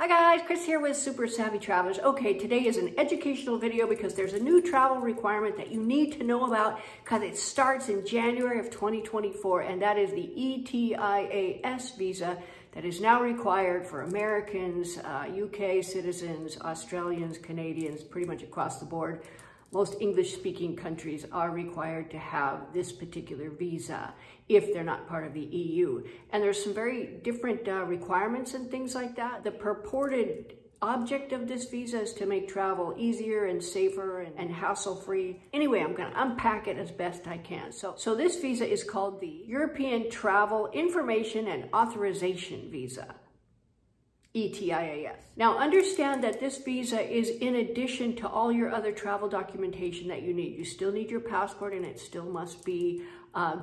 Hi guys, Chris here with Super Savvy Travelers. Okay, today is an educational video because there's a new travel requirement that you need to know about because it starts in January of 2024, and that is the ETIAS visa that is now required for Americans, UK citizens, Australians, Canadians, pretty much across the board. Most English-speaking countries are required to have this particular visa if they're not part of the EU. And there's some very different requirements and things like that. The purported object of this visa is to make travel easier and safer and hassle-free. Anyway, I'm gonna unpack it as best I can. So this visa is called the European Travel Information and Authorization Visa. ETIAS. Now understand that this visa is in addition to all your other travel documentation that you need. You still need your passport, and it still must be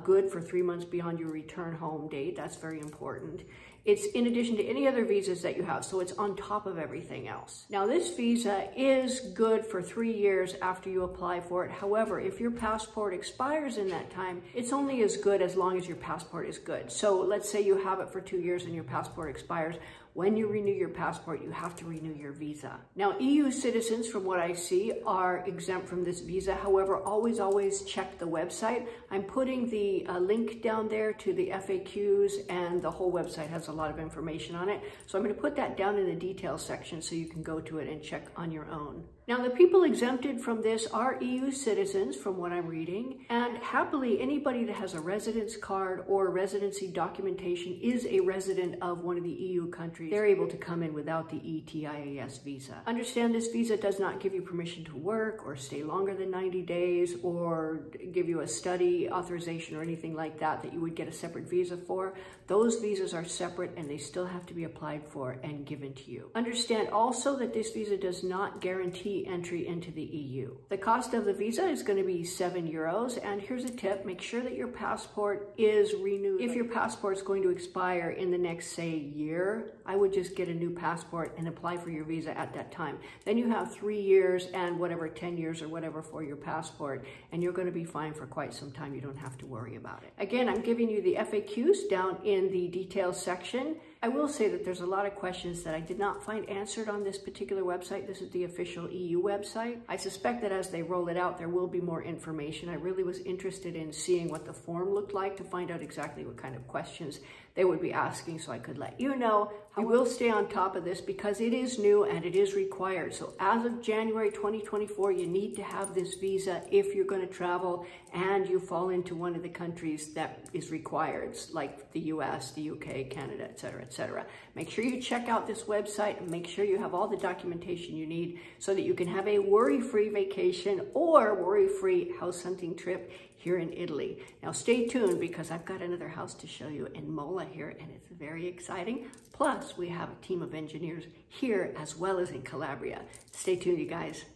good for 3 months beyond your return home date. That's very important. It's in addition to any other visas that you have, so it's on top of everything else. Now this visa is good for 3 years after you apply for it. However, if your passport expires in that time, it's only as good as long as your passport is good. So let's say you have it for 2 years and your passport expires. When you renew your passport, you have to renew your visa. Now, EU citizens, from what I see, are exempt from this visa. However, always check the website. I'm putting the link down there to the FAQs, and the whole website has a lot of information on it. So I'm going to put that down in the details section so you can go to it and check on your own. Now, the people exempted from this are EU citizens, from what I'm reading, and happily anybody that has a residence card or residency documentation is a resident of one of the EU countries. They're able to come in without the ETIAS visa. Understand this visa does not give you permission to work or stay longer than 90 days or give you a study authorization or anything like that that you would get a separate visa for. Those visas are separate and they still have to be applied for and given to you. Understand also that this visa does not guarantee entry into the EU. The cost of the visa is going to be €7, and here's a tip: make sure that your passport is renewed. If your passport is going to expire in the next, say, year, I would just get a new passport and apply for your visa at that time. Then you have 3 years and whatever, 10 years or whatever for your passport, and you're going to be fine for quite some time. You don't have to worry about it. Again, I'm giving you the FAQs down in the details section. I will say that there's a lot of questions that I did not find answered on this particular website. This is the official EU website. I suspect that as they roll it out, there will be more information. I really was interested in seeing what the form looked like to find out exactly what kind of questions they would be asking, so I could let you know. I will stay on top of this because it is new and it is required. So as of January 2024, you need to have this visa if you're going to travel and you fall into one of the countries that is required, like the US, the UK, Canada, etc., etc. Make sure you check out this website and make sure you have all the documentation you need so that you can have a worry-free vacation or worry-free house hunting trip here in Italy. Now stay tuned because I've got another house to show you in Mola here, and it's very exciting. Plus, we have a team of engineers here as well as in Calabria. Stay tuned, you guys.